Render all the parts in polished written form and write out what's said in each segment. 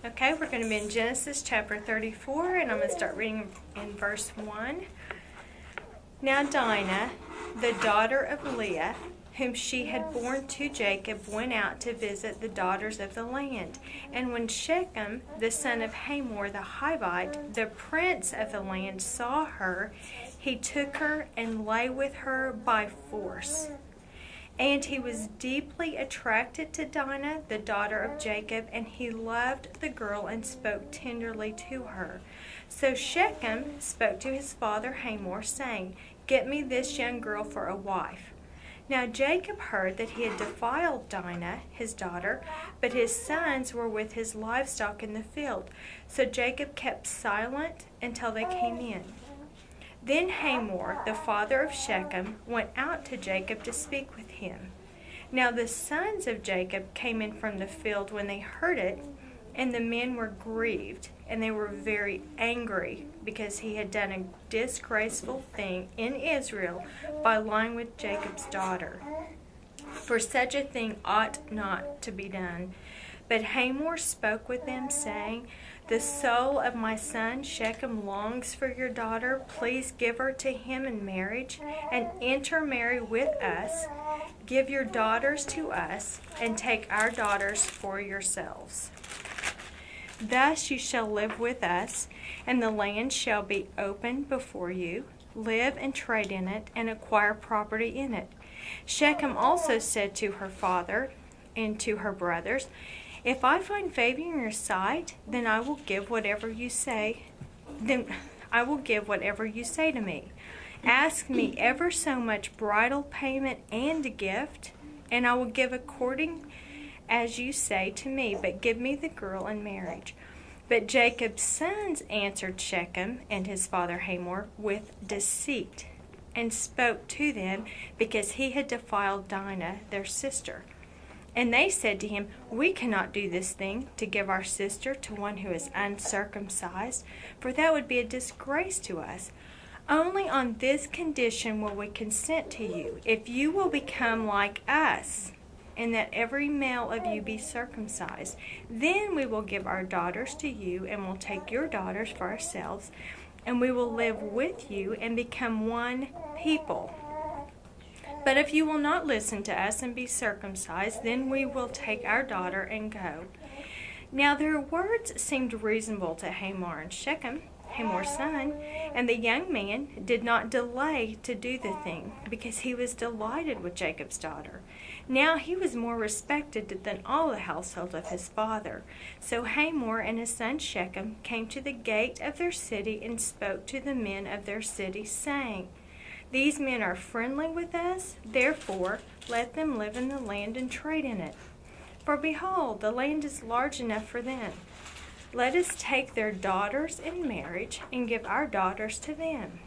Okay, we're going to be in Genesis chapter 34, and I'm going to start reading in verse 1. Now Dinah, the daughter of Leah, whom she had borne to Jacob, went out to visit the daughters of the land. And when Shechem, the son of Hamor the Hivite, the prince of the land, saw her, he took her and lay with her by force. And he was deeply attracted to Dinah, the daughter of Jacob, and he loved the girl and spoke tenderly to her. So Shechem spoke to his father Hamor, saying, "Get me this young girl for a wife." Now Jacob heard that he had defiled Dinah, his daughter, but his sons were with his livestock in the field. So Jacob kept silent until they came in. Then Hamor, the father of Shechem, went out to Jacob to speak with him. Now the sons of Jacob came in from the field when they heard it, and the men were grieved, and they were very angry, because he had done a disgraceful thing in Israel by lying with Jacob's daughter. For such a thing ought not to be done. But Hamor spoke with them, saying, "The soul of my son Shechem longs for your daughter. Please give her to him in marriage, and intermarry with us. Give your daughters to us, and take our daughters for yourselves. Thus you shall live with us, and the land shall be open before you. Live and trade in it, and acquire property in it." Shechem also said to her father and to her brothers, "If I find favor in your sight, then I will give whatever you say. To me. Ask me ever so much bridal payment and a gift, and I will give according as you say to me, but give me the girl in marriage." But Jacob's sons answered Shechem and his father Hamor with deceit, and spoke to them because he had defiled Dinah, their sister. And they said to him, "We cannot do this thing, to give our sister to one who is uncircumcised, for that would be a disgrace to us. Only on this condition will we consent to you, if you will become like us, and that every male of you be circumcised. Then we will give our daughters to you, and will take your daughters for ourselves, and we will live with you and become one people. But if you will not listen to us and be circumcised, then we will take our daughter and go." Now their words seemed reasonable to Hamor and Shechem, Hamor's son, and the young man did not delay to do the thing, because he was delighted with Jacob's daughter. Now he was more respected than all the household of his father. So Hamor and his son Shechem came to the gate of their city and spoke to the men of their city, saying, "These men are friendly with us, therefore let them live in the land and trade in it. For behold, the land is large enough for them. Let us take their daughters in marriage and give our daughters to them.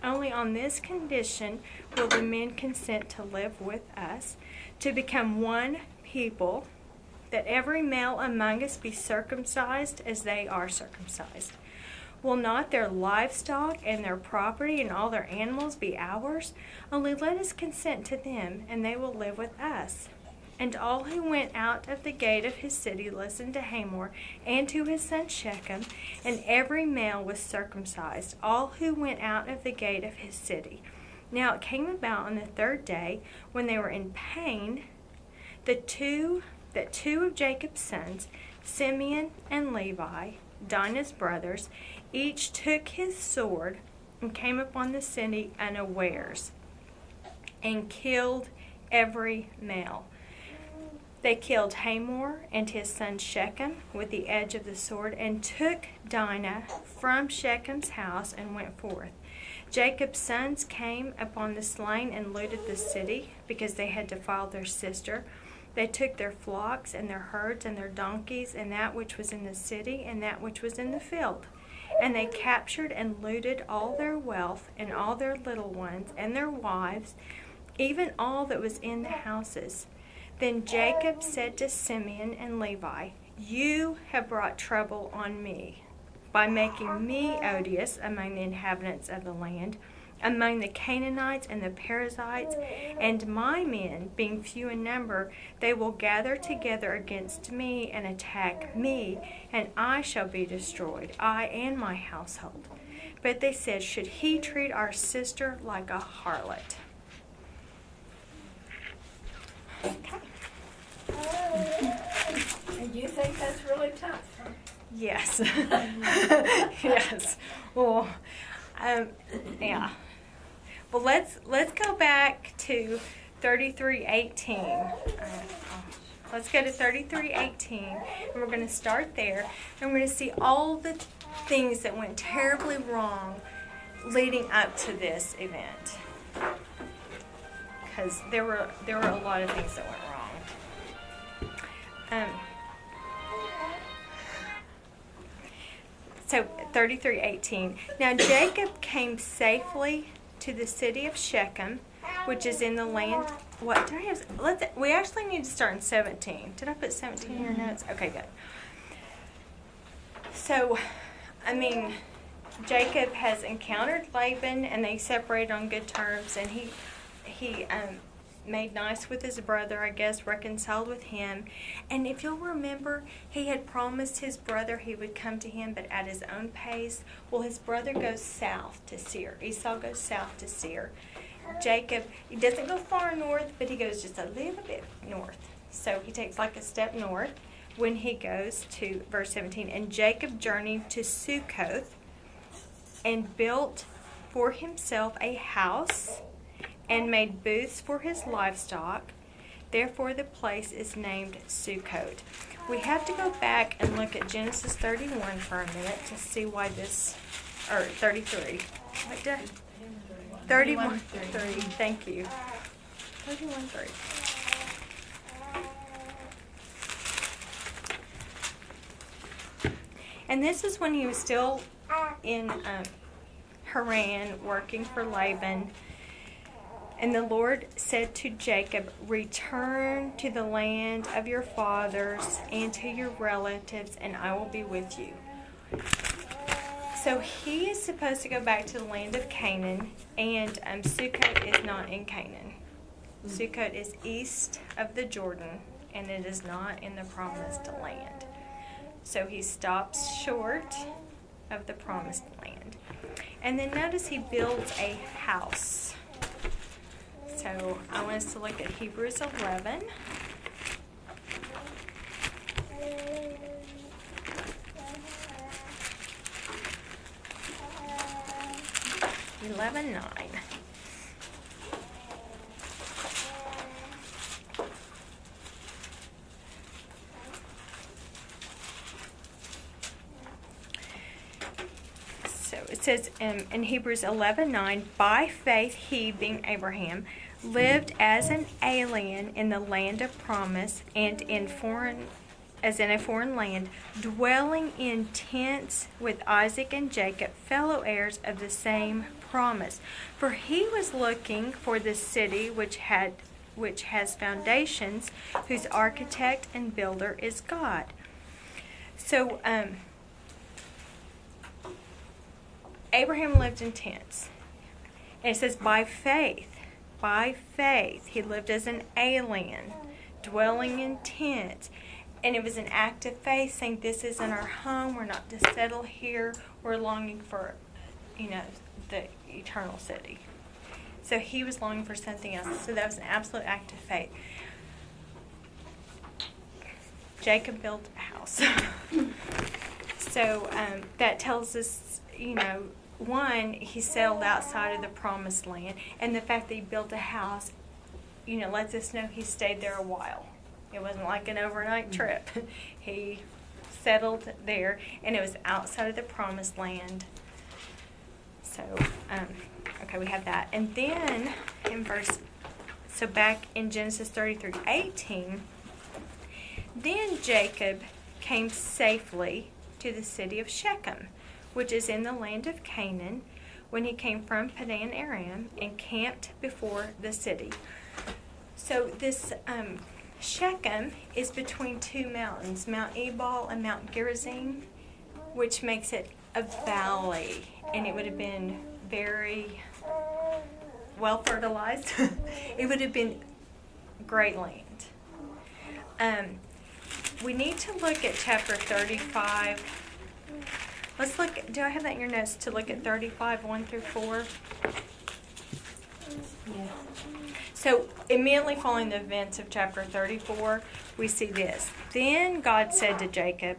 Only on this condition will the men consent to live with us, to become one people, that every male among us be circumcised as they are circumcised. Will not their livestock and their property and all their animals be ours? Only let us consent to them, and they will live with us." And all who went out of the gate of his city listened to Hamor and to his son Shechem, and every male was circumcised, all who went out of the gate of his city. Now it came about on the third day, when they were in pain, that two of Jacob's sons, Simeon and Levi, Dinah's brothers, each took his sword and came upon the city unawares, and killed every male. They killed Hamor and his son Shechem with the edge of the sword, and took Dinah from Shechem's house and went forth. Jacob's sons came upon the slain and looted the city, because they had defiled their sister. They took their flocks and their herds and their donkeys, and that which was in the city and that which was in the field. And they captured and looted all their wealth, and all their little ones and their wives, even all that was in the houses. Then Jacob said to Simeon and Levi, "You have brought trouble on me by making me odious among the inhabitants of the land. among the Canaanites and the Perizzites, and my men, being few in number, they will gather together against me and attack me, and I shall be destroyed, I and my household. But they said, should he treat our sister like a harlot? Okay. And you think that's really tough, huh? Yes. Yes. Well, yeah. Well, let's go back to 33:18. Let's go to 33:18, and we're going to start there, and we're going to see all the things that went terribly wrong leading up to this event. Because there were a lot of things that went wrong. So 33:18. Now Jacob came safely to the city of Shechem, which is in the land. What did I have? We actually need to start in 17. Did I put 17 in your notes? Okay, good. So, Jacob has encountered Laban, and they separated on good terms, and he made nice with his brother, I guess, reconciled with him. And if you'll remember, he had promised his brother he would come to him, but at his own pace. Well, his brother goes south to Seir. Esau goes south to Seir. Jacob, he doesn't go far north, but he goes just a little bit north. So he takes like a step north when he goes to verse 17. And Jacob journeyed to Succoth and built for himself a house and made booths for his livestock. Therefore the place is named Succoth. We have to go back and look at Genesis 31 for a minute to see why this, or 33. What did 31, 3. Thank you. 31, 3. And this is when he was still in Haran working for Laban. And the Lord said to Jacob, return to the land of your fathers and to your relatives, and I will be with you. So he is supposed to go back to the land of Canaan, and Succoth is not in Canaan. Succoth is east of the Jordan, and it is not in the promised land. So he stops short of the promised land. And then notice he builds a house. So I want us to look at Hebrews 11. Eleven 9. So it says in Hebrews 11:9, by faith he, being Abraham, lived as an alien in the land of promise and in a foreign land, dwelling in tents with Isaac and Jacob, fellow heirs of the same promise. For he was looking for the city which has foundations, whose architect and builder is God. So Abraham lived in tents. And it says by faith, he lived as an alien, dwelling in tents. And it was an act of faith, saying, this isn't our home, we're not to settle here, we're longing for, the eternal city. So he was longing for something else. So that was an absolute act of faith. Jacob built a house. So that tells us, one, he settled outside of the promised land. And the fact that he built a house, lets us know he stayed there a while. It wasn't like an overnight trip. He settled there, and it was outside of the promised land. So, okay, we have that. And then back in Genesis 33:18, then Jacob came safely to the city of Shechem, which is in the land of Canaan, when he came from Padan Aram and camped before the city. So this Shechem is between two mountains, Mount Ebal and Mount Gerizim, which makes it a valley, and it would have been very well fertilized. It would have been great land. We need to look at chapter 35. Let's look. Do I have that in your notes to look at 35, 1 through 4? Yes. So immediately following the events of chapter 34, we see this. Then God said to Jacob,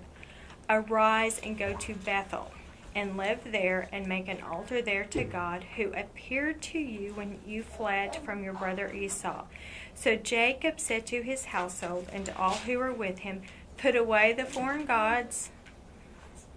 "Arise and go to Bethel, and live there, and make an altar there to God, who appeared to you when you fled from your brother Esau." So Jacob said to his household and to all who were with him, "Put away the foreign gods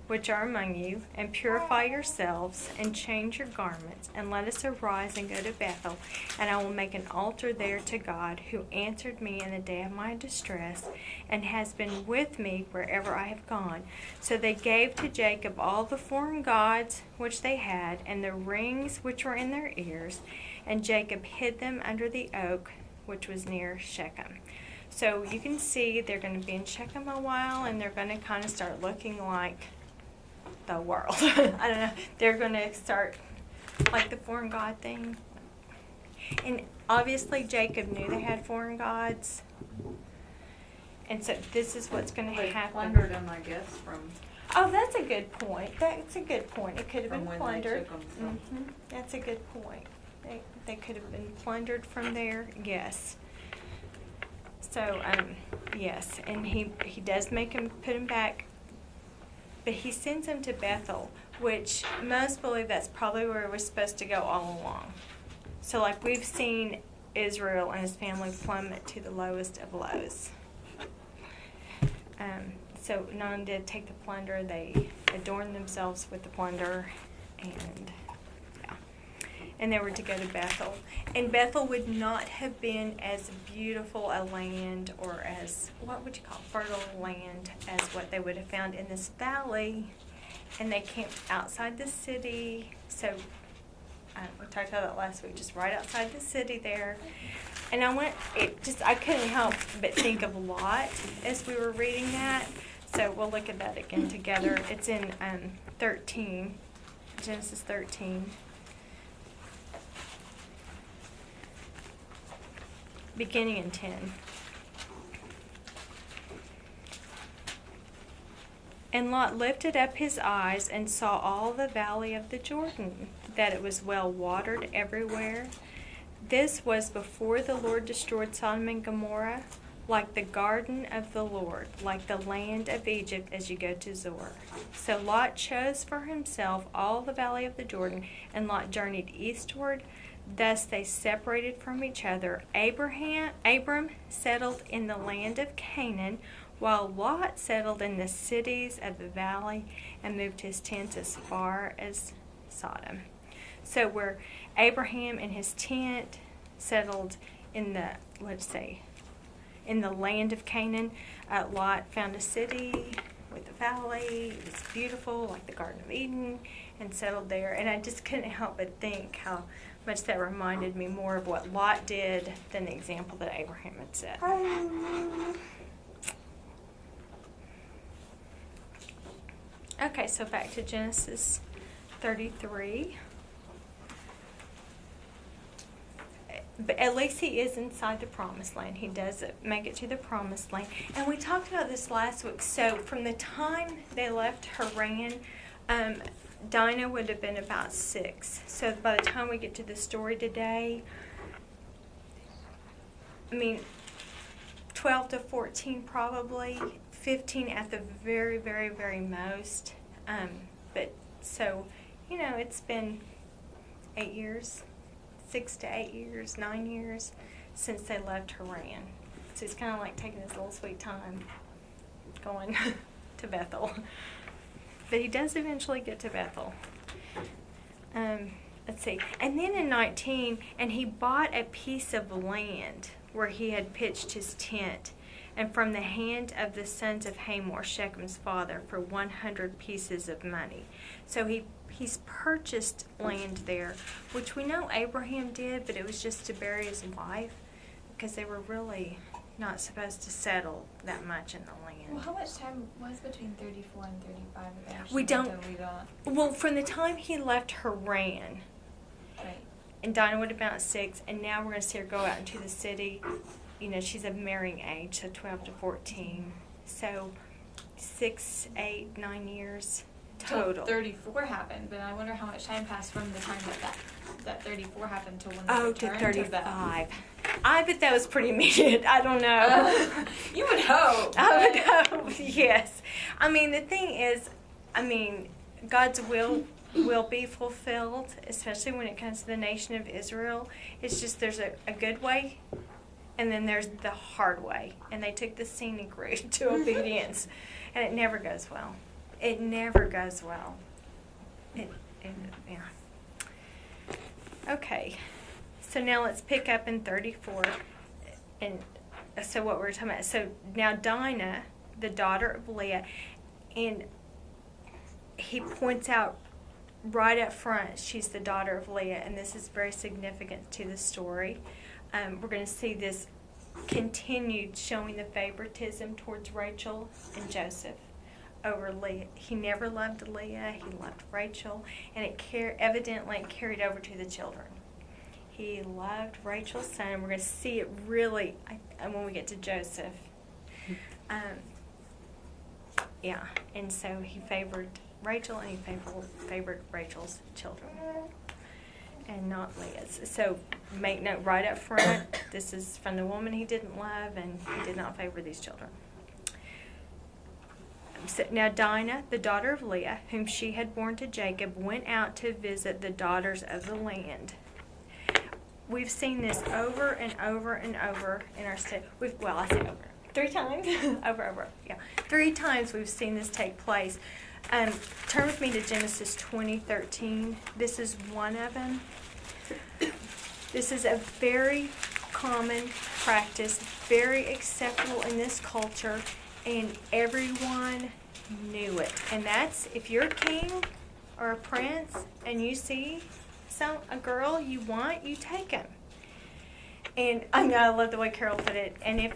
which are among you, and purify yourselves, and change your garments, and let us arise and go to Bethel, and I will make an altar there to God, who answered me in the day of my distress, and has been with me wherever I have gone." So they gave to Jacob all the foreign gods which they had, and the rings which were in their ears, and Jacob hid them under the oak which was near Shechem. So you can see they're going to be in Shechem a while, and they're going to kind of start looking like the world. I don't know. They're going to start like the foreign god thing. And obviously Jacob knew they had foreign gods. And so this is what's going to They happen. plundered them, I guess, from Oh, that's a good point. That's a good point. It could have from been when plundered. they took them. That's a good point. They could have been plundered from there. Yes. So yes, and he does make him put him back. But he sends him to Bethel, which most believe that's probably where we're supposed to go all along. So like we've seen Israel and his family plummet to the lowest of lows. So not only did they take the plunder, they adorned themselves with the plunder, and they were to go to Bethel. And Bethel would not have been as beautiful a land, or as, what would you call, fertile land, as what they would have found in this valley. And they camped outside the city. So we talked about that last week, just right outside the city there. And I couldn't help but think of Lot as we were reading that. So we'll look at that again together. It's in 13, Genesis 13. Beginning in 10. And Lot lifted up his eyes and saw all the valley of the Jordan, that it was well watered everywhere. This was before the Lord destroyed Sodom and Gomorrah, like the garden of the Lord, like the land of Egypt as you go to Zoar. So Lot chose for himself all the valley of the Jordan, and Lot journeyed eastward. Thus they separated from each other. Abram settled in the land of Canaan, while Lot settled in the cities of the valley and moved his tents as far as Sodom. So where Abraham and his tent settled in the, in the land of Canaan, Lot found a city with a valley. It was beautiful, like the Garden of Eden, and settled there. And I just couldn't help but think how much that reminded me more of what Lot did than the example that Abraham had set. Okay, so back to Genesis 33. But at least he is inside the promised land. He does make it to the promised land. And we talked about this last week. So from the time they left Haran, Dinah would have been about 6. So by the time we get to the story today, 12 to 14 probably, 15 at the very, very, very most. But so, it's been 8 years, 6 to 8 years, 9 years since they left Haran. So it's kind of like taking his little sweet time going to Bethel. But he does eventually get to Bethel. Let's see. And then in 19, and he bought a piece of land where he had pitched his tent, and from the hand of the sons of Hamor, Shechem's father, for 100 pieces of money. So he's purchased land there, which we know Abraham did, but it was just to bury his wife, because they were really not supposed to settle that much in the land. Well, how much time was between 34 and 35 eventually? We don't. Well, from the time he left Haran, Right. and Dinah would have been at 6, and now we're going to see her go out into the city. You know, she's of marrying age, so 12 to 14. So 6, 8, 9 years total. 34 happened, but I wonder how much time passed from the time that 34 happened to when they Oh, to returned 35. I bet that was pretty immediate. I don't know. You would hope. I would hope, yes. I mean, the thing is, God's will be fulfilled, especially when it comes to the nation of Israel. It's just there's a good way, and then there's the hard way. And they took the scenic route to obedience, and it never goes well. It never goes well. Yeah. Okay, so now let's pick up in 34, and so what we're talking about. So now Dinah, the daughter of Leah, and he points out right up front, she's the daughter of Leah, and this is very significant to the story. We're going to see this continued showing the favoritism towards Rachel and Joseph over Leah. He never loved Leah, he loved Rachel, and it evidently carried over to the children. He loved Rachel's son, and we're going to see it really when we get to Joseph. Yeah, and so he favored Rachel, and he favored Rachel's children, and not Leah's. So make note right up front, this is from the woman he didn't love, and he did not favor these children. So now Dinah, the daughter of Leah, whom she had borne to Jacob, went out to visit the daughters of the land. We've seen this over and over and over in our study. I say over 3 times. over. Yeah, 3 times we've seen this take place. Turn with me to Genesis 20:13. This is one of them. This is a very common practice, very acceptable in this culture, and everyone knew it. And that's if you're a king or a prince and you see a girl you want, you take him. And I love the way Carol put it. And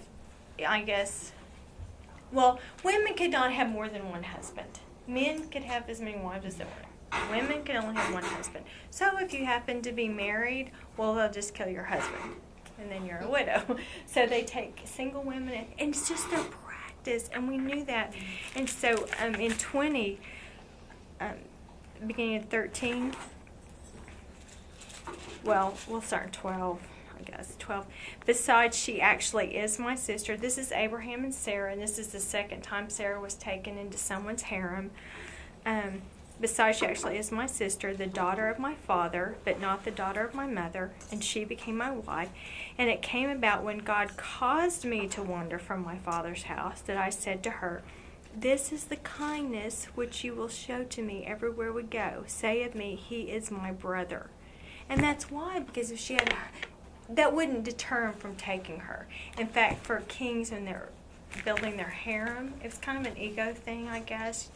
women could not have more than one husband. Men could have as many wives as they want. Women can only have one husband. So if you happen to be married, well, they'll just kill your husband, and then you're a widow. So they take single women, and it's just their practice, and we knew that. And so in 20, beginning of 13, well, we'll start in 12. I guess 12. Besides, she actually is my sister. This is Abraham and Sarah, and this is the second time Sarah was taken into someone's harem. Besides, she actually is my sister, the daughter of my father, but not the daughter of my mother, and she became my wife. And it came about when God caused me to wander from my father's house that I said to her, "This is the kindness which you will show to me everywhere we go. Say of me, he is my brother." And that's why, because if she had, that wouldn't deter him from taking her. In fact, for kings when they're building their harem, it's kind of an ego thing, I guess.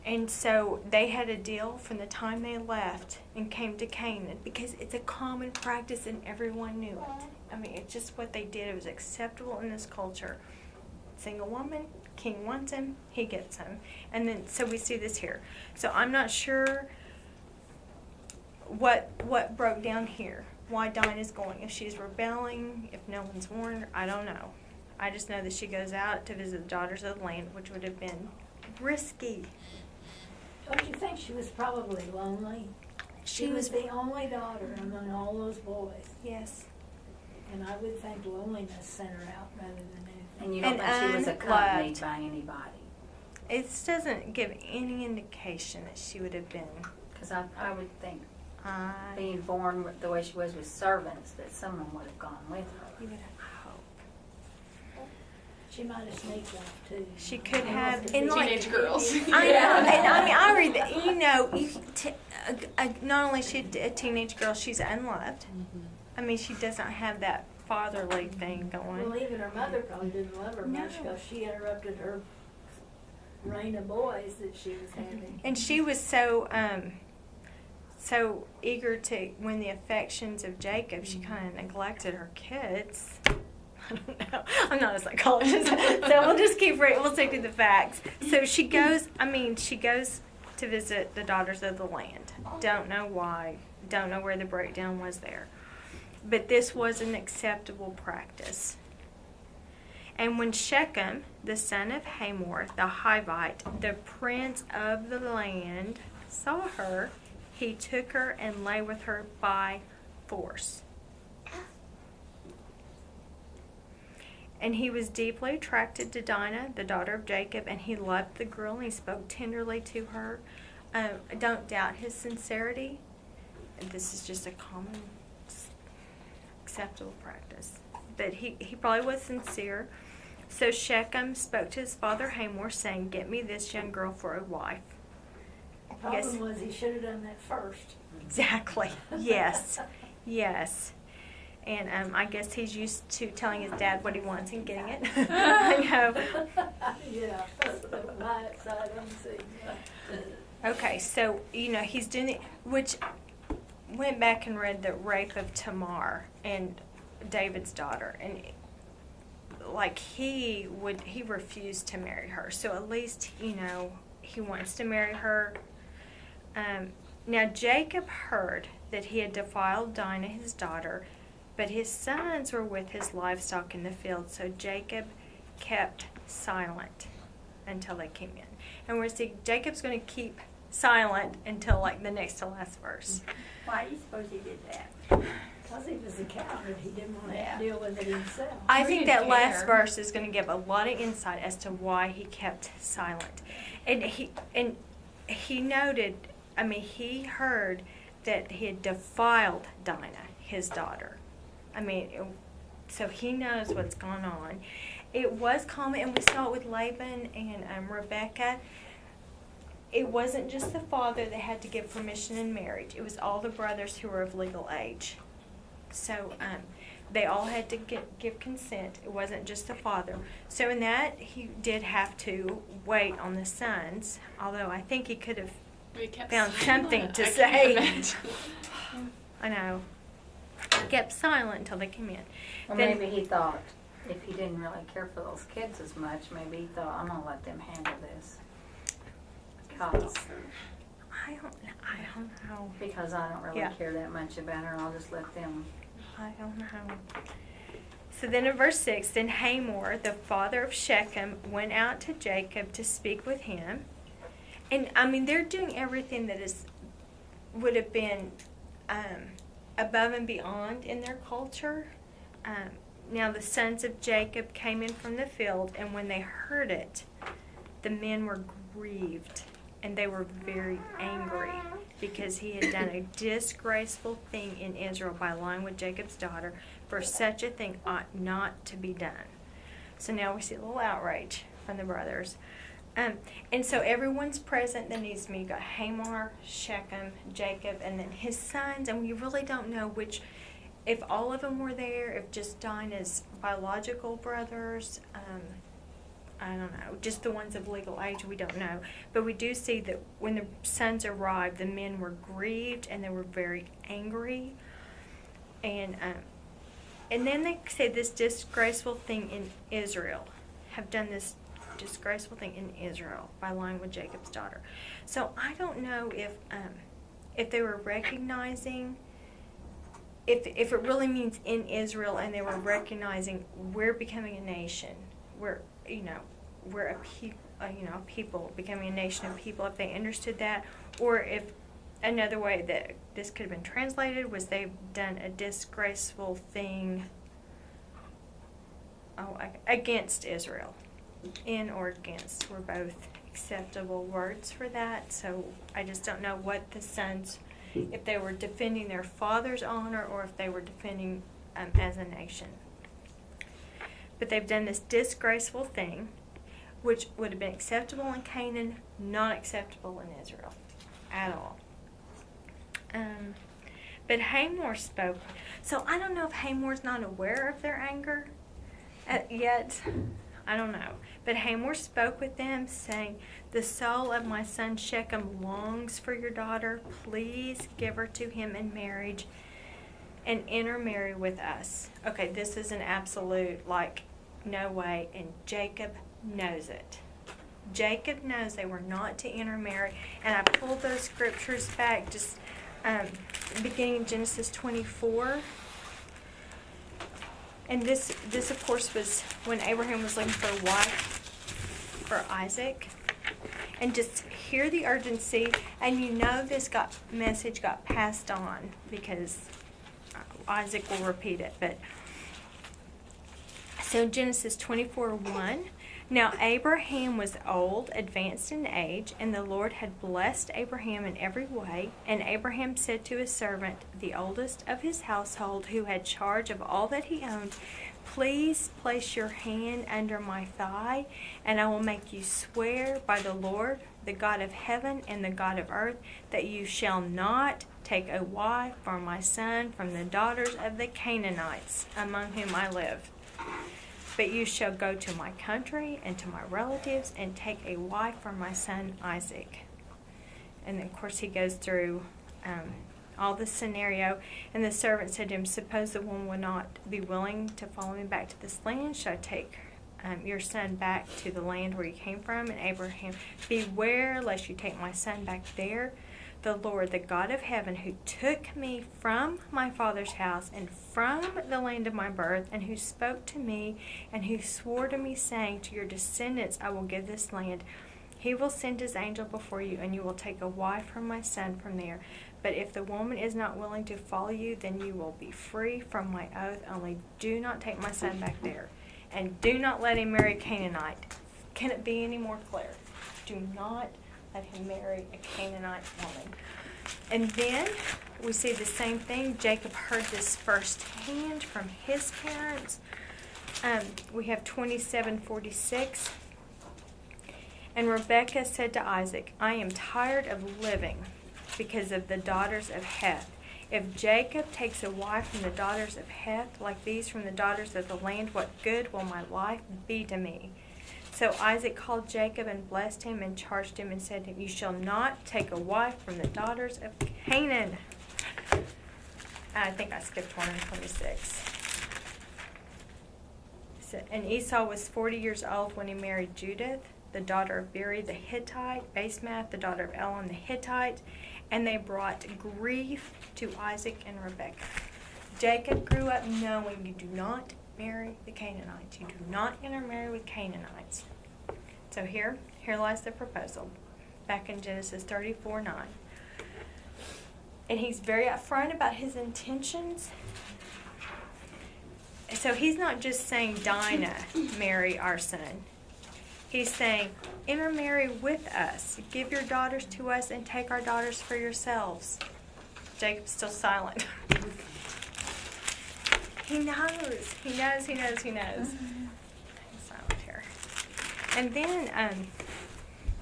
And so they had a deal from the time they left and came to Canaan, because it's a common practice and everyone knew it. It's just what they did. It was acceptable in this culture. Single woman, king wants him, he gets him. And then, so we see this here. So I'm not sure what broke down here, why Dinah's going. If she's rebelling, if no one's warned her, I don't know. I just know that she goes out to visit the daughters of the land, which would have been risky. Don't you think she was probably lonely? She was the only daughter among all those boys. Yes. And I would think loneliness sent her out rather than anything. And you don't think she was accompanied by anybody? It doesn't give any indication that she would have been. Because I would think, being born the way she was with servants, that someone would have gone with her. You would hope. She might have sneaked off too. She could have. Teenage girls. I know, and I read that. Not only is she a teenage girl, she's unloved. Mm-hmm. She doesn't have that fatherly thing going. Well, even her mother probably didn't love her much because she interrupted her reign of boys that she was having. And she was so eager to win the affections of Jacob, she kind of neglected her kids. I don't know. I'm not a psychologist, so we'll just we'll stick to the facts. So she goes to visit the daughters of the land. Don't know why. don't know where the breakdown was there. But this was an acceptable practice. And when Shechem, the son of Hamor, the Hivite, the prince of the land, saw her, he took her and lay with her by force. And he was deeply attracted to Dinah, the daughter of Jacob, and he loved the girl, and he spoke tenderly to her. Don't doubt his sincerity. This is just a common, acceptable practice. But he probably was sincere. So Shechem spoke to his father Hamor, saying, "Get me this young girl for a wife." The problem was he should have done that first. Exactly. Yes. Yes. And I guess he's used to telling his dad what he wants and getting it. I know. Yeah, that's the light side on the scene. Okay, so, he's doing it, which went back and read the rape of Tamar and David's daughter. And, he refused to marry her. So at least, he wants to marry her. Now, Jacob heard that he had defiled Dinah, his daughter, but his sons were with his livestock in the field, so Jacob kept silent until they came in. And we're seeing Jacob's going to keep silent until the next to last verse. Why do you suppose he did that? Because he was a coward, he didn't want to deal with it himself. I He think didn't that last care. verse is going to give a lot of insight as to why he kept silent. And he noted, he heard that he had defiled Dinah, his daughter. So he knows what's going on. It was common, and we saw it with Laban and Rebecca. It wasn't just the father that had to give permission in marriage. It was all the brothers who were of legal age. So they all had to give consent. It wasn't just the father. So in that, he did have to wait on the sons, although I think he could have found something to say. I know. He kept silent until they came in. Or Then- maybe he thought if he didn't really care for those kids as much, maybe he thought, I'm going to let them handle this. Because I don't really Yeah. care that much about her, I'll just let them. I don't know. So then in verse 6, then Hamor, the father of Shechem, went out to Jacob to speak with him. And, they're doing everything that would have been above and beyond in their culture. Now the sons of Jacob came in from the field, and when they heard it, the men were grieved, and they were very angry because he had done a disgraceful thing in Israel by lying with Jacob's daughter, for such a thing ought not to be done. So now we see a little outrage from the brothers. And so everyone's present that needs to be. You've got Hamor, Shechem, Jacob, and then his sons, and we really don't know if all of them were there, if just Dinah's biological brothers, I don't know, just the ones of legal age, we don't know. But we do see that when the sons arrived, the men were grieved and they were very angry. And then they say this disgraceful thing in Israel, have done this disgraceful thing in Israel by lying with Jacob's daughter. So I don't know if they were recognizing, if it really means in Israel, and they were recognizing we're becoming a nation, we're a people becoming a nation of people, if they understood that, or if another way that this could have been translated was they've done a disgraceful thing against Israel. In or against were both acceptable words for that. So I just don't know what the sons, if they were defending their father's honor or if they were defending as a nation. But they've done this disgraceful thing, which would have been acceptable in Canaan, not acceptable in Israel at all. But Hamor spoke. So I don't know if Hamor's not aware of their anger yet. I don't know. But Hamor spoke with them, saying, "The soul of my son Shechem longs for your daughter. Please give her to him in marriage and intermarry with us." Okay, this is an absolute, no way. And Jacob knows it. Jacob knows they were not to intermarry. And I pulled those scriptures back just beginning in Genesis 24. And this of course was when Abraham was looking for a wife for Isaac. And just hear the urgency, and you know this message got passed on because Isaac will repeat it. But so Genesis 24:1. Now Abraham was old, advanced in age, and the Lord had blessed Abraham in every way. And Abraham said to his servant, the oldest of his household, who had charge of all that he owned, please place your hand under my thigh, and I will make you swear by the Lord, the God of heaven and the God of earth, that you shall not take a wife for my son from the daughters of the Canaanites, among whom I live. But you shall go to my country and to my relatives and take a wife for my son Isaac. And then, of course, he goes through all the scenario. And the servant said to him, suppose the woman would not be willing to follow me back to this land. Shall I take your son back to the land where you came from? And Abraham, beware lest you take my son back there. The Lord, the God of heaven, who took me from my father's house and from the land of my birth, and who spoke to me, and who swore to me, saying, to your descendants I will give this land. He will send his angel before you, and you will take a wife for my son from there. But if the woman is not willing to follow you, then you will be free from my oath. Only do not take my son back there, and do not let him marry a Canaanite. Can it be any more clear? Do not let him marry a Canaanite woman. And then we see the same thing. Jacob heard this firsthand from his parents. We have 27:46. And Rebekah said to Isaac, I am tired of living because of the daughters of Heth. If Jacob takes a wife from the daughters of Heth, like these from the daughters of the land, what good will my life be to me? So Isaac called Jacob and blessed him and charged him and said to him, you shall not take a wife from the daughters of Canaan. I think I skipped one in 26. And Esau was 40 years old when he married Judith, the daughter of Beri the Hittite, Basemath, the daughter of Elon the Hittite, and they brought grief to Isaac and Rebekah. Jacob grew up knowing you do not marry the Canaanites. You do not intermarry with Canaanites. So here lies the proposal, back in Genesis 34:9. And he's very upfront about his intentions. So he's not just saying, Dinah, marry our son. He's saying, intermarry with us. Give your daughters to us and take our daughters for yourselves. Jacob's still silent. He knows. He knows. He's silent here. And then,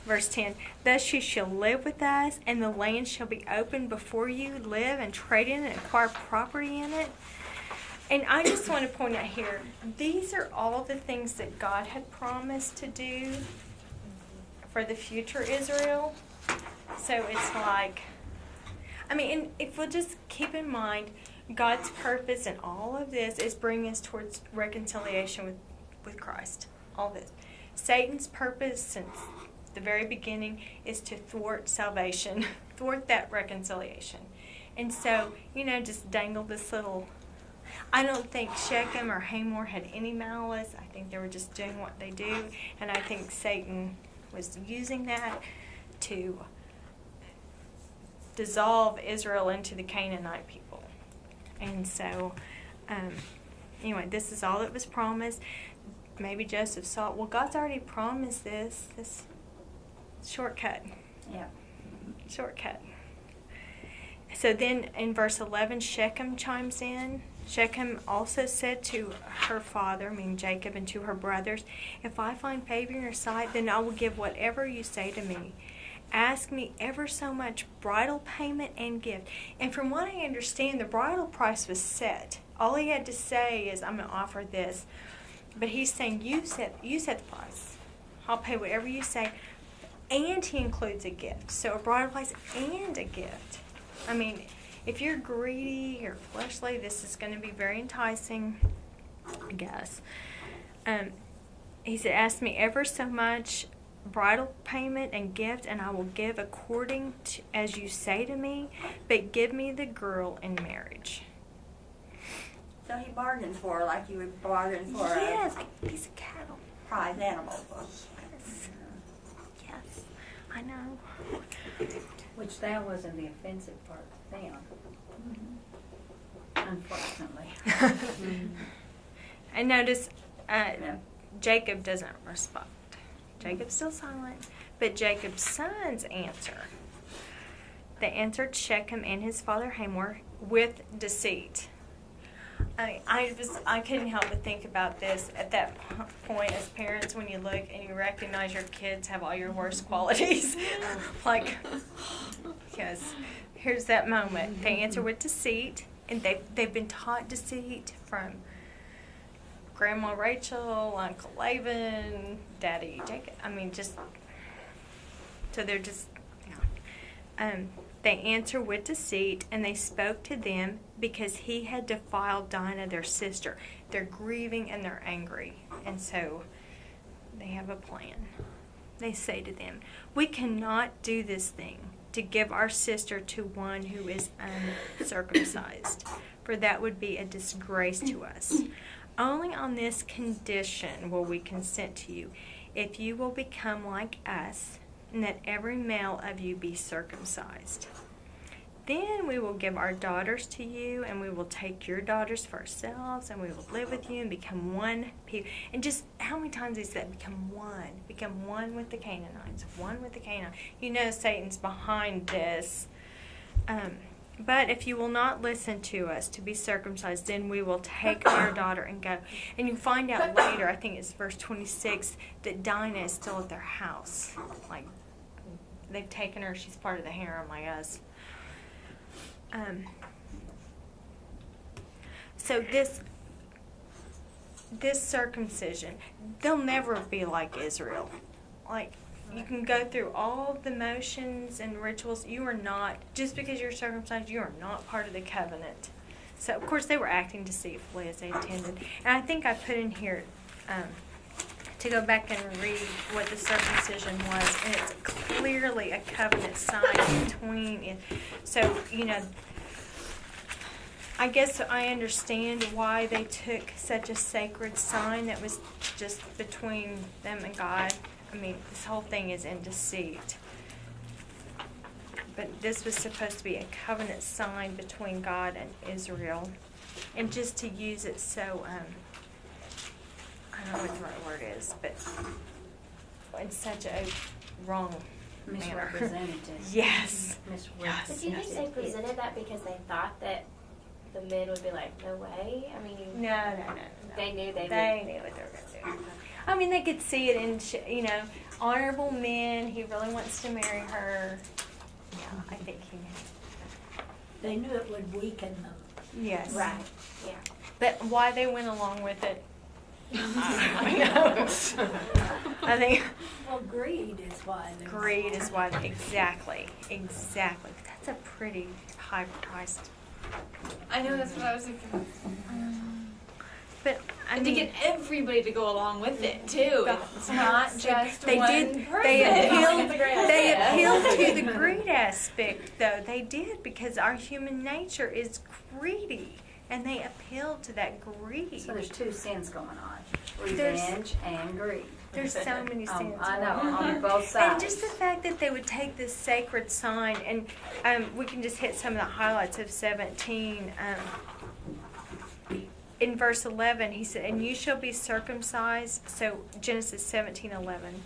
verse 10, thus you shall live with us, and the land shall be open before you. Live and trade in it and acquire property in it. And I just want to point out here, these are all the things that God had promised to do for the future Israel. So it's like, and if we'll just keep in mind, God's purpose in all of this is bringing us towards reconciliation with Christ. All this. Satan's purpose since the very beginning is to thwart salvation, thwart that reconciliation. And so, just dangle this little... I don't think Shechem or Hamor had any malice. I think they were just doing what they do. And I think Satan was using that to dissolve Israel into the Canaanite people. And so, anyway, this is all that was promised. Maybe Joseph saw it. Well, God's already promised this shortcut. Yeah. Shortcut. So then in verse 11, Shechem chimes in. Shechem also said to her father, Jacob, and to her brothers, if I find favor in your sight, then I will give whatever you say to me. Ask me ever so much bridal payment and gift. And from what I understand, the bridal price was set. All he had to say is, I'm going to offer this. But he's saying, you set the price. I'll pay whatever you say. And he includes a gift. So a bridal price and a gift. If you're greedy or fleshly, this is going to be very enticing, I guess. He said, ask me ever so much bridal payment and gift, and I will give according to as you say to me, but give me the girl in marriage. So he bargained for her like you would bargain for Yes, like a piece of cattle. a prize animal. Yes, I know. Which that wasn't the offensive part to them. Unfortunately. And notice Yeah. Jacob doesn't respond. Jacob's still silent, but Jacob's sons answer. They answered Shechem and his father Hamor with deceit. I couldn't help but think about this at that point as parents, when you look and you recognize your kids have all your worst qualities. Like, yes, here's that moment. They answer with deceit, and they've been taught deceit from Grandma Rachel, Uncle Laban, Daddy Jacob. I mean, just, so they're just, yeah. They answer with deceit, and they spoke to them because he had defiled Dinah, their sister. They're grieving and they're angry, and so they have a plan. They say to them, we cannot do this thing, to give our sister to one who is uncircumcised, for that would be a disgrace to us. Only on this condition will we consent to you, if you will become like us, and that every male of you be circumcised. Then we will give our daughters to you, and we will take your daughters for ourselves, and we will live with you and become one people. And just how many times he said, become one with the Canaanites, one with the Canaanites. You know Satan's behind this. But if you will not listen to us to be circumcised, then we will take our daughter and go. And you find out later, I think it's verse 26, that Dinah is still at their house. Like, they've taken her, she's part of the harem like us. So this circumcision, they'll never be like Israel. Like, you can go through all the motions and rituals. You are not, just because you're circumcised, you are not part of the covenant. So, of course, they were acting deceitfully as they intended. And I think I put in here to go back and read what the circumcision was. And it's clearly a covenant sign between it. So, you know, I guess I understand why they took such a sacred sign that was just between them and God. I mean, this whole thing is in deceit. But this was supposed to be a covenant sign between God and Israel. And just to use it so, I don't know what the right word is, but in such a wrong manner. Misrepresentative. Yes. Misrepresentative. But do you think they presented that because they thought that the men would be like, no way? I mean, No. they knew they They knew what they were going to do. I mean, they could see it in, you know, honorable men. He really wants to marry her. Yeah, I think he knew. They knew it would weaken them. Yes. Right, yeah. But why they went along with it, I know. I think Well, greed is why. greed is why. Exactly. That's a pretty high priced. I know, that's what I was thinking. But I And to mean, get everybody to go along with it too. It's not just they one did. person. They appealed. It's a great They idea. appealed to the greed aspect, though. They did, because our human nature is greedy, and they appealed to that greed. So there's two sins going on. There's- Revenge and greed. There's so many sins. I know, going on both sides. And just the fact that they would take this sacred sign, and we can just hit some of the highlights of 17. In verse 11, he said, and you shall be circumcised. So Genesis 17:11.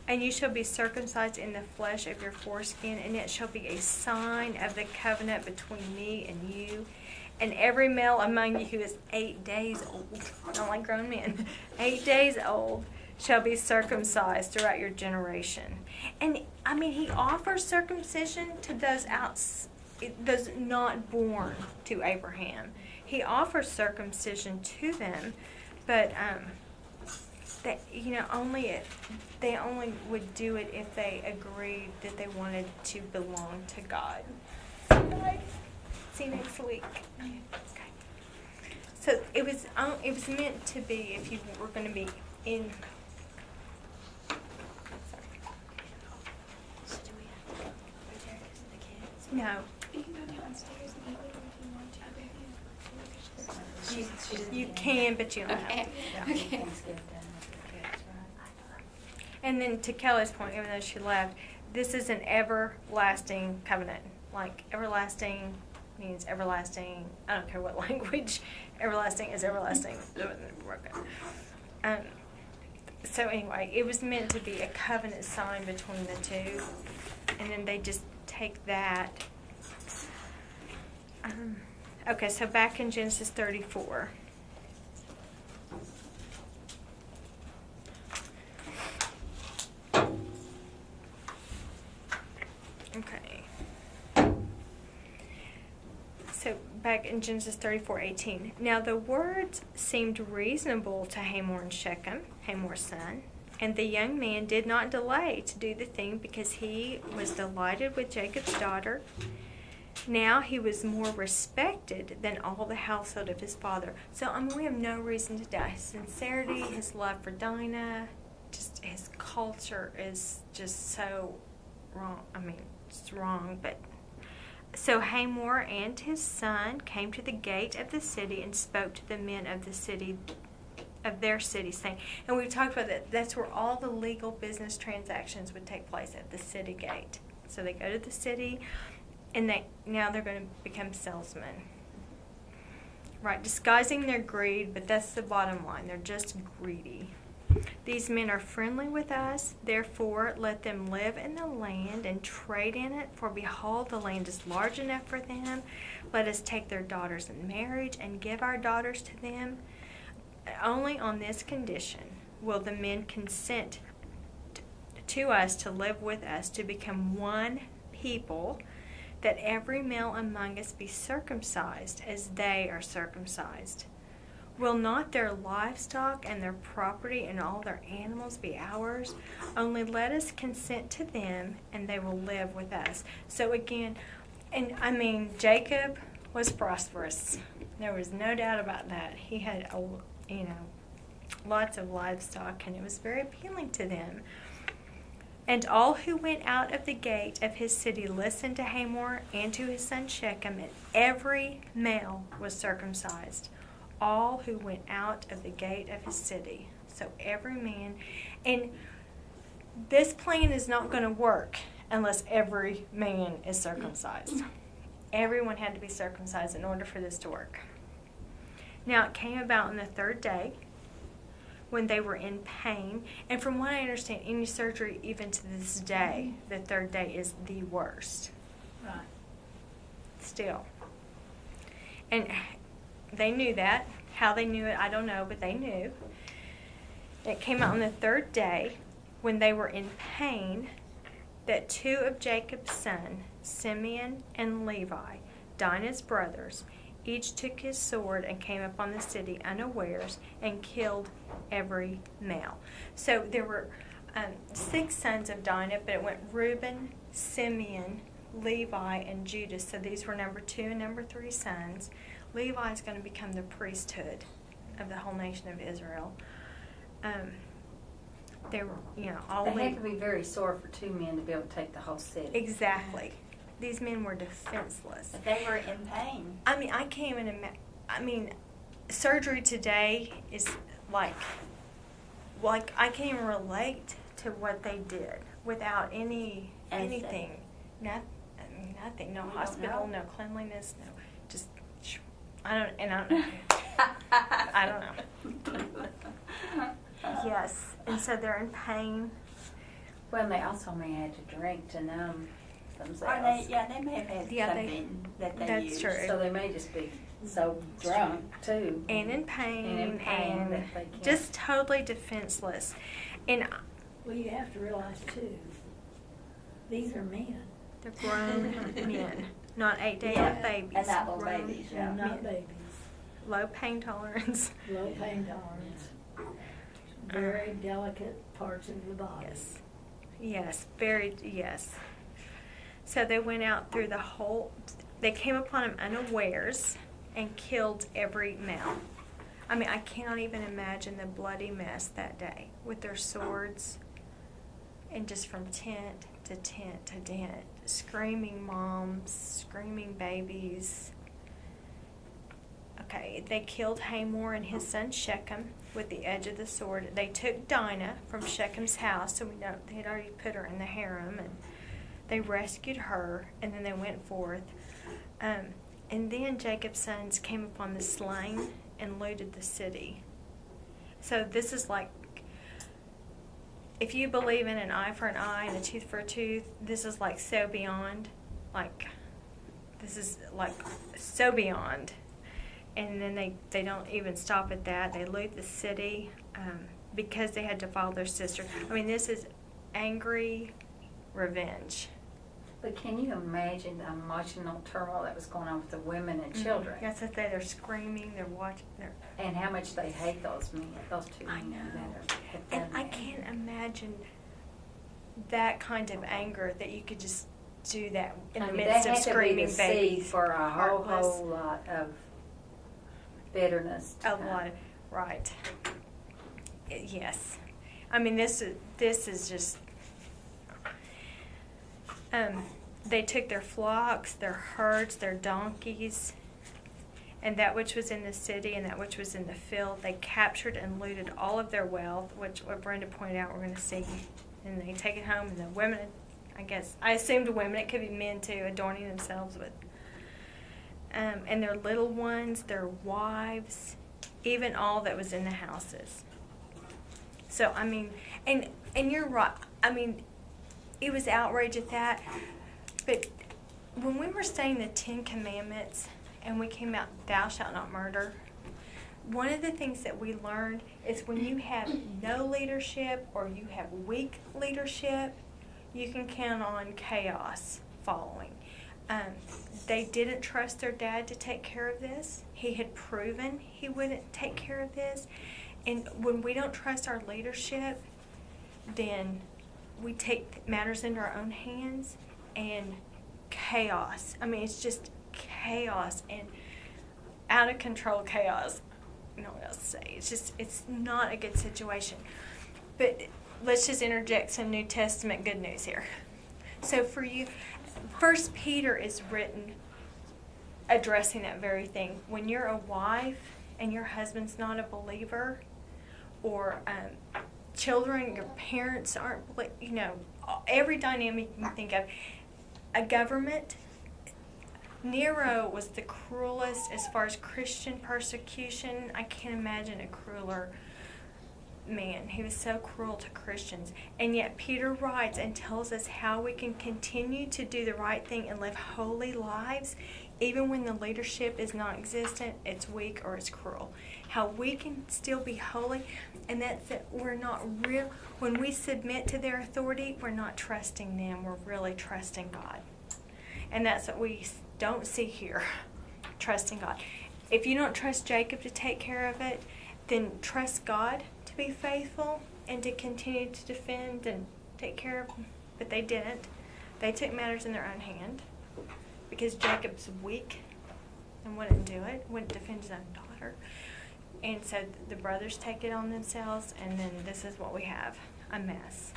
And you shall be circumcised in the flesh of your foreskin, and it shall be a sign of the covenant between me and you. And every male among you who is 8 days old, not like grown men, 8 days old, shall be circumcised throughout your generation. And I mean, he offers circumcision to those those not born to Abraham. He offers circumcision to them, but they, you know, they only would do it if they agreed that they wanted to belong to God. See you next week. Okay. So it was meant to be if you were going to be in. Sorry. No. You can go downstairs and eat later if you want to. You can, but you don't Okay. have to. Yeah. Things get done with the kids, right? And then to Kelly's point, even though she left, this is an everlasting covenant. Like, everlasting means everlasting. I don't care what language. Everlasting is everlasting. So anyway, it was meant to be a covenant sign between the two. And then they just take that. Okay, so back in Genesis 34. Okay. So back in Genesis 34:18. Now the words seemed reasonable to Hamor and Shechem, Hamor's son, and the young man did not delay to do the thing because he was delighted with Jacob's daughter. Now he was more respected than all the household of his father. So we have no reason to doubt his sincerity, his love for Dinah, just his culture is just so wrong. I mean, it's wrong, but so Hamor and his son came to the gate of the city and spoke to the men of the city, of their city, saying, and we've talked about that. That's where all the legal business transactions would take place, at the city gate. So they go to the city, and now they're going to become salesmen, right? Disguising their greed, but that's the bottom line. They're just greedy. These men are friendly with us, therefore let them live in the land and trade in it, for behold, the land is large enough for them. Let us take their daughters in marriage and give our daughters to them. Only on this condition will the men consent to us to live with us, to become one people, that every male among us be circumcised as they are circumcised. Will not their livestock and their property and all their animals be ours? Only let us consent to them, and they will live with us. So again, and I mean, Jacob was prosperous. There was no doubt about that. He had, lots of livestock, and it was very appealing to them. And all who went out of the gate of his city listened to Hamor and to his son Shechem, and every male was circumcised. All who went out of the gate of his city. So every man. And this plan is not going to work unless every man is circumcised. Everyone had to be circumcised in order for this to work. Now it came about on the third day, when they were in pain. And from what I understand, any surgery, even to this day, the third day is the worst. Right. Still. And they knew that. How they knew it, I don't know, but they knew. It came out on the third day, when they were in pain, that two of Jacob's sons, Simeon and Levi, Dinah's brothers, each took his sword and came upon the city unawares and killed every male. So there were 6 sons of Dinah, but it went Reuben, Simeon, Levi, and Judah. So these were number 2 and number 3 sons. Levi is going to become the priesthood of the whole nation of Israel. They were, all They had to be very sore for 2 men to be able to take the whole city. Exactly. These men were defenseless. But they were in pain. I mean, I can't even imagine. surgery today is like I can't even relate to what they did without anything. Nothing. No hospital, no cleanliness, no just. I don't know. I don't know. Yes, and so they're in pain. Well, they also may have to drink to numb themselves. They may have had something that they that's used. true. So they may just be so drunk too. And in pain, And that they can't. just totally defenseless. And Well, you have to realize too, these are men. they're grown men, not 8-day-old Yeah, babies. and not little Grown babies, They're yeah. not babies. Low pain tolerance. Low pain tolerance. Very delicate parts of the body. Yes, yes. So they went out through they came upon him unawares and killed every male. I mean, I cannot even imagine the bloody mess that day with their swords. And just from tent to tent to tent, screaming moms, screaming babies. Okay, they killed Hamor and his son Shechem with the edge of the sword. They took Dinah from Shechem's house, so we know they had already put her in the harem, and they rescued her, and then they went forth. And then Jacob's sons came upon the slain and looted the city. So this is like, if you believe in an eye for an eye and a tooth for a tooth, this is like so beyond. Like, this is like so beyond. And then they don't even stop at that. They loot the city because they had to follow their sister. I mean, this is angry revenge. But can you imagine the emotional turmoil that was going on with the women and children? That's what they're screaming, they're watching, And how much they hate those men, those two I men know. that have done And I that. can't imagine that kind of anger that you could just do that in the I mean, midst that of had to be screaming the seed babies. for a heartless. whole lot of bitterness. A lot of, right. Yes. I mean, this is just, they took their flocks, their herds, their donkeys, and that which was in the city and that which was in the field. They captured and looted all of their wealth, which what Brenda pointed out we're going to see. And they take it home, and the women, I assumed women, it could be men too, adorning themselves with. And their little ones, their wives, even all that was in the houses. So, I mean, and you're right. I mean, it was outrage at that. But when we were studying the 10 Commandments and we came out, thou shalt not murder, one of the things that we learned is when you have no leadership or you have weak leadership, you can count on chaos following. They didn't trust their dad to take care of this. He had proven he wouldn't take care of this. And when we don't trust our leadership, then we take matters into our own hands, and chaos. I mean, it's just chaos and out of control chaos. I don't know what else to say. It's not a good situation. But let's just interject some New Testament good news here. So for you, 1 Peter is written addressing that very thing. When you're a wife and your husband's not a believer, or children, your parents aren't, every dynamic you can think of. A government, Nero was the cruelest as far as Christian persecution. I can't imagine a crueler man. He was so cruel to Christians. And yet Peter writes and tells us how we can continue to do the right thing and live holy lives even when the leadership is non-existent, it's weak, or it's cruel. How we can still be holy, and that's that we're not real. When we submit to their authority, we're not trusting them, we're really trusting God. And that's what we don't see here, trusting God. If you don't trust Jacob to take care of it, then trust God to be faithful and to continue to defend and take care of them. But they didn't. They took matters in their own hand because Jacob's weak and wouldn't do it, wouldn't defend his own daughter. And so the brothers take it on themselves, and then this is what we have, a mess.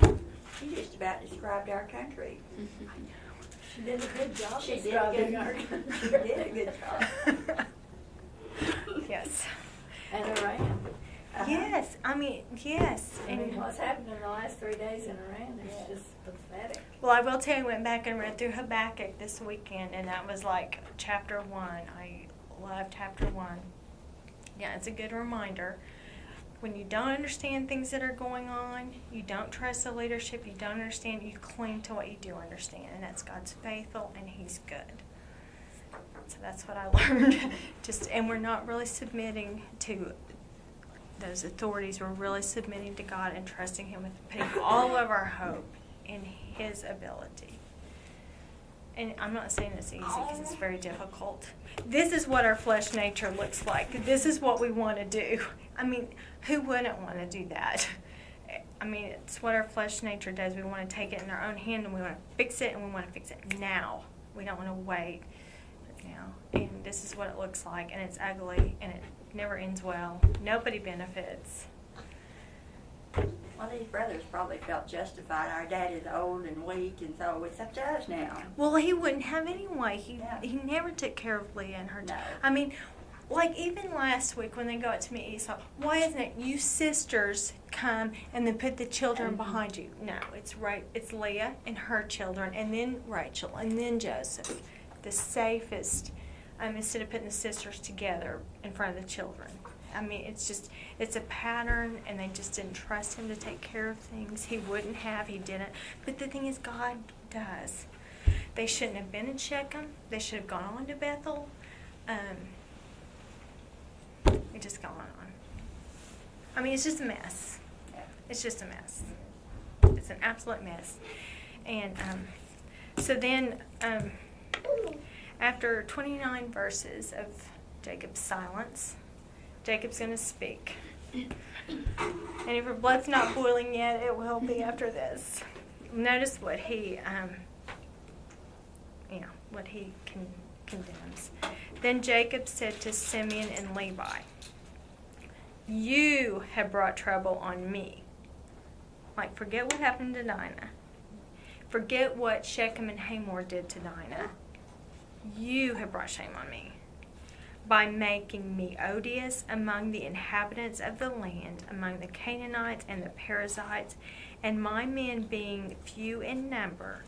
She just about described our country. She did a good job. She did a describing good, our she country. did a good job. Yes. And Iran. Yes, I mean, yes. I mean, And, what's happened in the last 3 days in Iran is just pathetic. well, I will tell you, I went back and read through Habakkuk this weekend, and that was like chapter 1. I love chapter 1. Yeah, it's a good reminder. When you don't understand things that are going on, you don't trust the leadership, you don't understand, you cling to what you do understand, and that's God's faithful and He's good. So that's what I learned. And we're not really submitting to those authorities. We're really submitting to God and trusting Him with putting all of our hope in His ability. And I'm not saying it's easy because it's very difficult. This is what our flesh nature looks like. This is what we want to do. I mean, who wouldn't want to do that? I mean, it's what our flesh nature does. We want to take it in our own hand, and we want to fix it, and we want to fix it now. We don't want to wait now. And this is what it looks like, and it's ugly, and it never ends well. Nobody benefits. Well, these brothers probably felt justified. Our dad is old and weak, and so it's up to us now. Well, he wouldn't have anyway. Yeah. He never took care of Leah and her. No. I mean, like even last week when they go out to meet Esau, why isn't it you sisters come and then put the children behind you? No, it's right. It's Leah and her children, and then Rachel, and then Joseph. The safest. Instead of putting the sisters together in front of the children. I mean, it's a pattern, and they just didn't trust him to take care of things. He wouldn't have, he didn't. But the thing is, God does. They shouldn't have been in Shechem. They should have gone on to Bethel. It just gone on. I mean, it's just a mess. It's just a mess. It's an absolute mess. And so then, after 29 verses of Jacob's silence, Jacob's going to speak. And if your blood's not boiling yet, it will be after this. Notice what he, condemns. Then Jacob said to Simeon and Levi, "You have brought trouble on me." Like, forget what happened to Dinah. Forget what Shechem and Hamor did to Dinah. You have brought shame on me by making me odious among the inhabitants of the land, among the Canaanites and the Perizzites, and my men being few in number.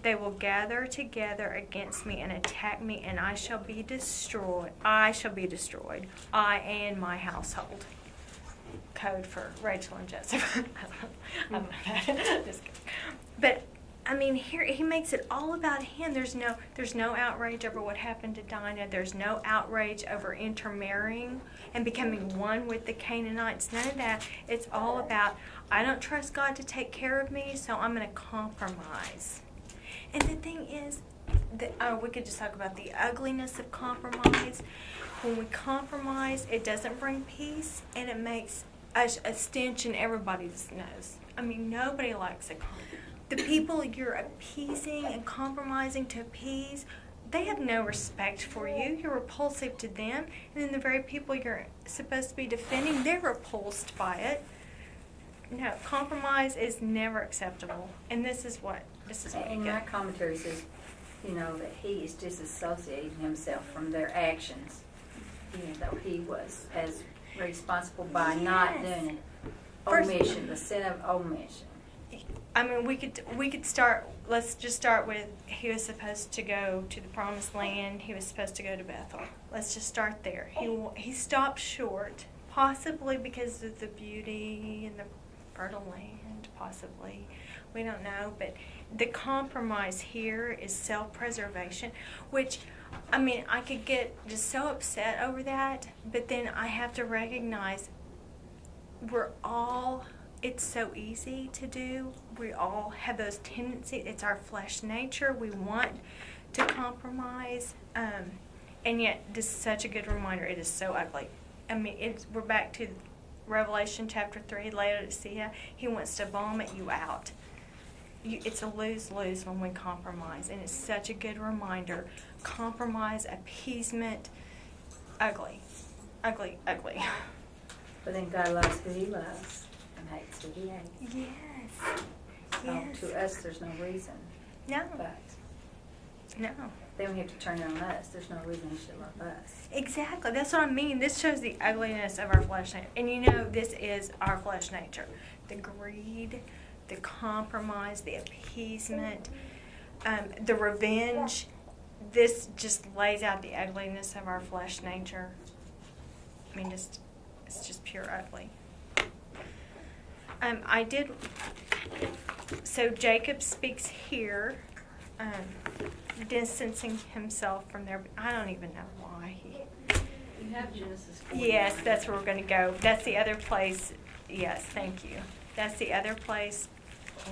They will gather together against me and attack me, and I shall be destroyed. I shall be destroyed, I and my household. Code for Rachel and Joseph. I don't know that. Just kidding. But I mean, here he makes it all about him. There's no outrage over what happened to Dinah. There's no outrage over intermarrying and becoming one with the Canaanites. None of that. It's all about, I don't trust God to take care of me, so I'm going to compromise. And the thing is, we could just talk about the ugliness of compromise. When we compromise, it doesn't bring peace, and it makes a stench in everybody's nose. I mean, nobody likes a compromise. The people you're appeasing and compromising to appease, they have no respect for you. You're repulsive to them. And then the very people you're supposed to be defending, they're repulsed by it. No, compromise is never acceptable. And this is what And my commentary says, that he is disassociating himself from their actions, even though he was as responsible by not doing it. Omission, the sin of omission. I mean, we could start. Let's just start with he was supposed to go to the Promised Land. He was supposed to go to Bethel. Let's just start there. He stopped short, possibly because of the beauty and the fertile land. Possibly, we don't know. But the compromise here is self-preservation, which, I mean, I could get just so upset over that. But then I have to recognize it's so easy to do. We all have those tendencies. It's our flesh nature. We want to compromise. And yet, this is such a good reminder. It is so ugly. I mean, we're back to Revelation chapter 3, Laodicea. He wants to vomit you out. It's a lose-lose when we compromise. And it's such a good reminder. Compromise, appeasement, ugly. Ugly, ugly. But then God loves who he loves. And hates who he hates. Yes. So Yes. to us, there's no reason. No. But No. then we have to turn it on us. There's no reason he should love us. Exactly. That's what I mean. This shows the ugliness of our flesh nature. And this is our flesh nature. The greed, the compromise, the appeasement, the revenge. This just lays out the ugliness of our flesh nature. I mean, it's just pure ugly. So Jacob speaks here, distancing himself from there. I don't even know why You have Genesis 4. Yes, that's where we're going to go. That's the other place. Yes, thank you. That's the other place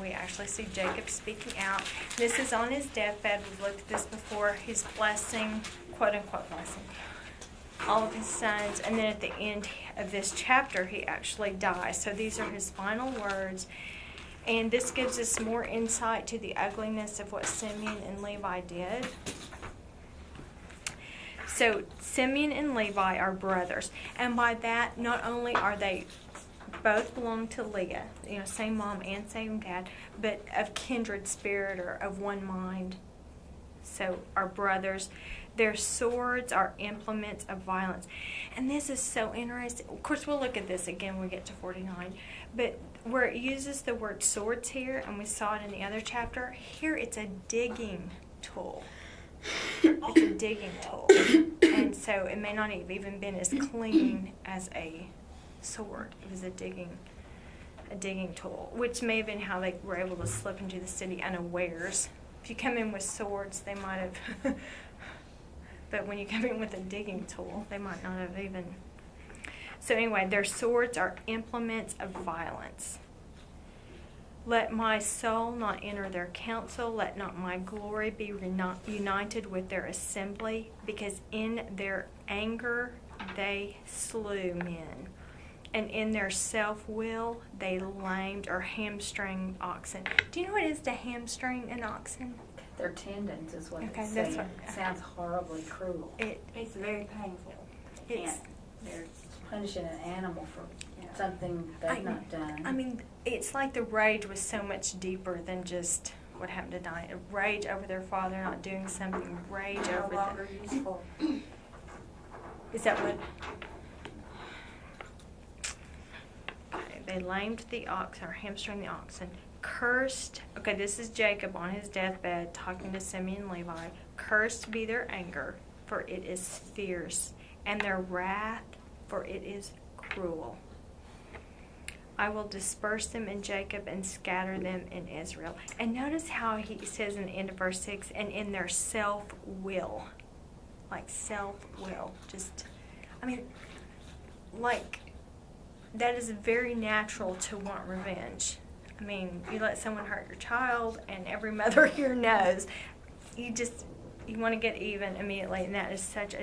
we actually see Jacob speaking out. This is on his deathbed. We've looked at this before. His blessing, quote-unquote blessing, all of his sons. And then at the end of this chapter, he actually dies. So these are his final words. And this gives us more insight to the ugliness of what Simeon and Levi did. So Simeon and Levi are brothers. And by that, not only are they both belonged to Leah, same mom and same dad, but of kindred spirit or of one mind. So our brothers, their swords are implements of violence. And this is so interesting. Of course, we'll look at this again when we get to 49. But where it uses the word swords here, and we saw it in the other chapter, here it's a digging tool. It's a digging tool. And so it may not have even been as clean as a sword. It was a digging tool, which may have been how they were able to slip into the city unawares. If you come in with swords, they might have, but when you come in with a digging tool, they might not have even. So anyway, their swords are implements of violence. Let my soul not enter their council. Let not my glory be united with their assembly, because in their anger they slew men, and in their self-will they lamed or hamstringed oxen. Do you know what it is to hamstring an oxen? Their tendons is what Okay, it's that's saying. what- Sounds horribly cruel. It's very painful. It's, They're punishing an animal for Yeah. something they've not done. I mean, it's like the rage was so much deeper than just what happened to Diane. Rage over their father not doing something. Rage No over longer useful. Is that what? Okay, they lamed the ox or hamstring the oxen. Cursed. Okay, this is Jacob on his deathbed talking to Simeon and Levi. Cursed be their anger, for it is fierce, and their wrath, for it is cruel. I will disperse them in Jacob and scatter them in Israel. And notice how he says in the end of verse 6, and in their self-will. Like self-will. Just, I mean, like, that is very natural to want revenge. I mean, you let someone hurt your child, and every mother here knows, you want to get even immediately, and that is such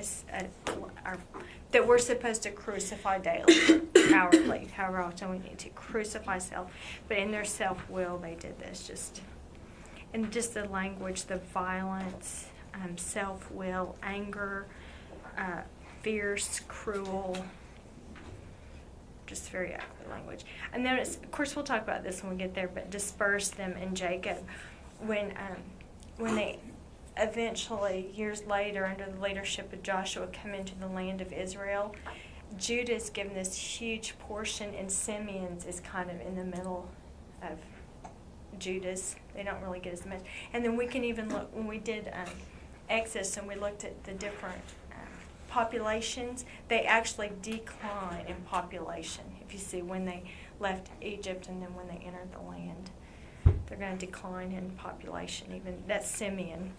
that we're supposed to crucify daily, hourly, however often we need to crucify self. But in their self-will, they did this. And just the language, the violence, self-will, anger, fierce, cruel, just very ugly language. And then, of course, we'll talk about this when we get there, but disperse them in Jacob. When they eventually, years later, under the leadership of Joshua, come into the land of Israel, Judah is given this huge portion, and Simeon's is kind of in the middle of Judah's. They don't really get as much. And then we can even look, when we did Exodus and we looked at the different populations, they actually decline in population. If you see, when they left Egypt and then when they entered the land, they're going to decline in population. Even that's Simeon.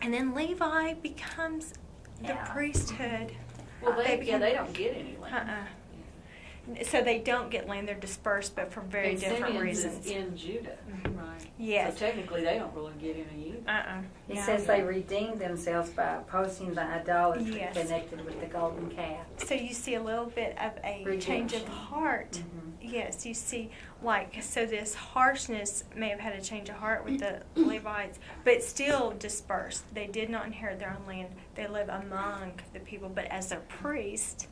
And then Levi becomes the priesthood. Well, they don't get any land. So they don't get land; they're dispersed, but for very And different Simeon's reasons. is in Judah, right? Yes. So technically, they don't really get any either. It says they redeemed themselves by opposing the idolatry Yes. connected with the golden calf. So you see a little bit of a change of Redemption. heart. Mhm. Yes, you see, so this harshness may have had a change of heart with the Levites, but still dispersed. They did not inherit their own land. They live among the people, but as a priest,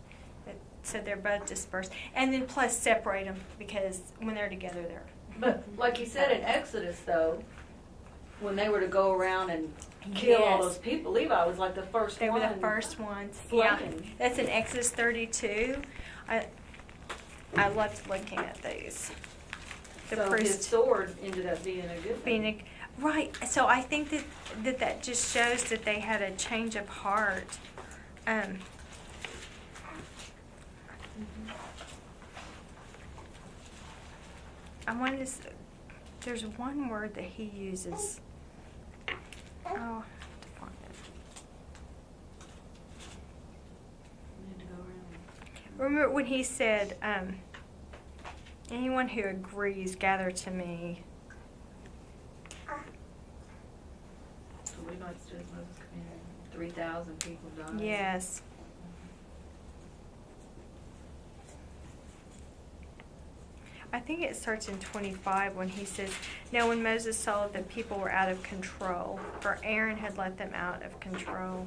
so they're both dispersed. And then plus separate them, because when they're together, they're... But like you said in Exodus, though, when they were to go around and kill all Yes. those people, Levi was like the first They one. were the first ones. Flanking. Yeah, that's in Exodus 32. I loved looking at these. The So his priest sword ended up being a good thing. being right. So I think that just shows that they had a change of heart. I wanted to. There's one word that he uses. Oh, I have to find it. We had to go around. Remember when he said, anyone who agrees, gather to me. So we might still Moses commanded 3,000 people died. Yes. I think it starts in 25 when he says, now when Moses saw that the people were out of control, for Aaron had let them out of control.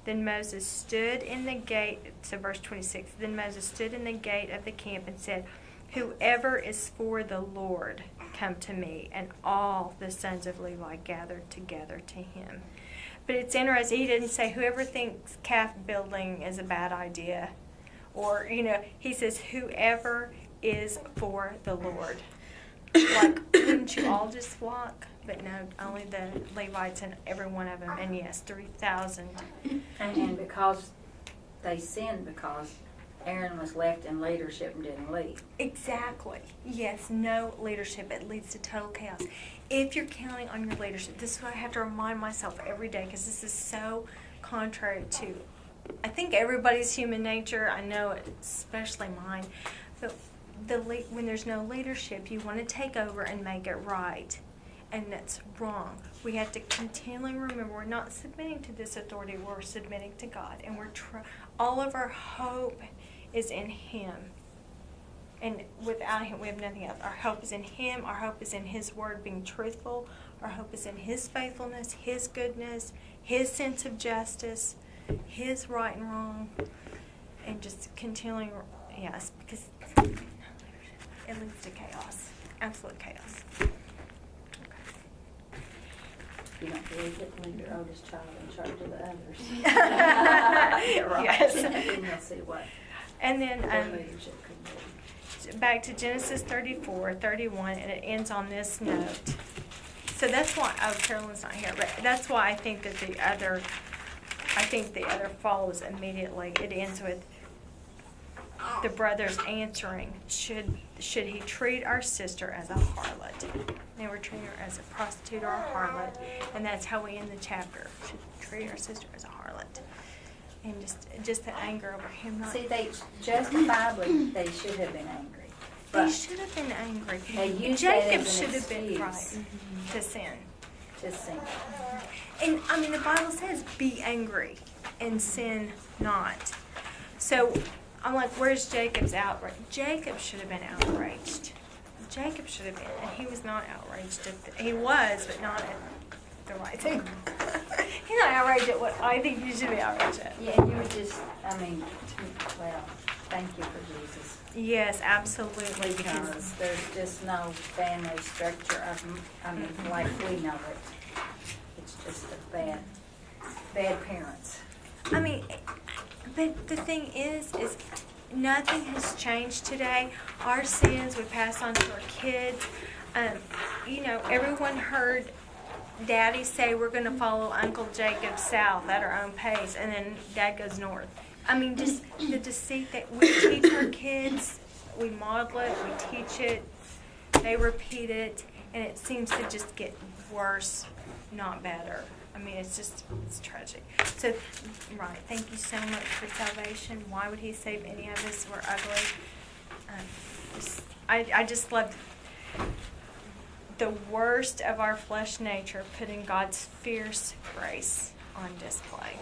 Then Moses stood in the gate, so verse 26, then Moses stood in the gate of the camp and said, whoever is for the Lord, come to me. And all the sons of Levi gathered together to him. But it's interesting, he didn't say whoever thinks calf building is a bad idea. Or, he says whoever is for the Lord. Like, wouldn't you all just flock? But no, only the Levites and every one of them. And yes, 3,000. And because they sinned because Aaron was left in leadership and didn't lead. Exactly. Yes, no leadership. It leads to total chaos. If you're counting on your leadership, this is what I have to remind myself every day, because this is so contrary to, I think, everybody's human nature. I know it, especially mine. But when there's no leadership, you want to take over and make it right. And that's wrong. We have to continually remember we're not submitting to this authority. We're submitting to God. And all of our hope is in Him. And without Him, we have nothing else. Our hope is in Him. Our hope is in His Word being truthful. Our hope is in His faithfulness, His goodness, His sense of justice, His right and wrong. And just continually, yes, because it leads to chaos. Absolute chaos. You don't believe it, leave your oldest child in charge of the others. Yeah, right. Yes. Then you'll see what And then Their leadership could be. back to Genesis 34, 31, and it ends on this note. So that's why, Carolyn's not here, but that's why I think that the other follows immediately. It ends with the brothers answering, should he treat our sister as a harlot? They were treating her as a prostitute or a harlot, and that's how we end the chapter. Should he treat our sister as a harlot? And just the anger over him not. See, they justifiably they should have been angry. They But should have been angry. they used that Jacob as an should have been right excuse to sin. to sin. And I mean, the Bible says, "Be angry and sin not." So I'm like, where's Jacob's outrage? Jacob should have been outraged. Jacob should have been, and he was not outraged. He was, but not at the right thing. He's not outraged at what I think you should be outraged at. Yeah, you were just, well, thank you for Jesus. Yes, absolutely. Because there's just no family structure like we know it. It's just a bad parents. I mean, but the thing is nothing has changed today. Our sins we pass on to our kids. Everyone heard Daddy say we're going to follow Uncle Jacob south at our own pace, and then Dad goes north. I mean, just the deceit that we teach our kids, we model it, we teach it, they repeat it, and it seems to just get worse, not better. I mean, it's tragic. So, right, thank you so much for salvation. Why would He save any of us? We're ugly. I just love the worst of our flesh nature putting God's fierce grace on display.